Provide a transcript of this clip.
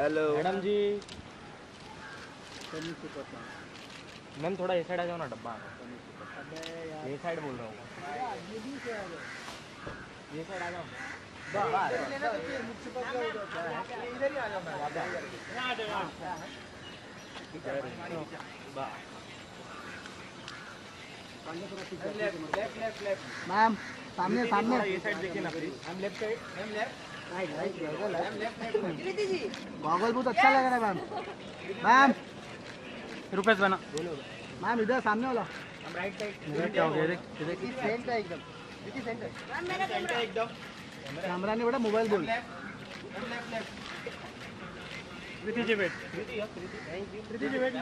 Hello madam जी। Ma'am थोड़ा ये side आ जाओ ना, डब्बा ये साइड बोल रहा हूँ। ये साइड आ जाओ। इधर ही आ जाओ मैम सामने सामने ये साइड देखिए ना please. Ma'am left side, ma'am left, goggle बहुत अच्छा लग रहा है मैम। मैम रुपेश बना मैम इधर सामने वाला हम राइट साइड। क्या हो गया? देख सेंटर एकदम सेंटर सेंटर एकदम। कैमरा नहीं बड़ा मोबाइल बोल। Left Preeti ji wait. Preeti ji wait.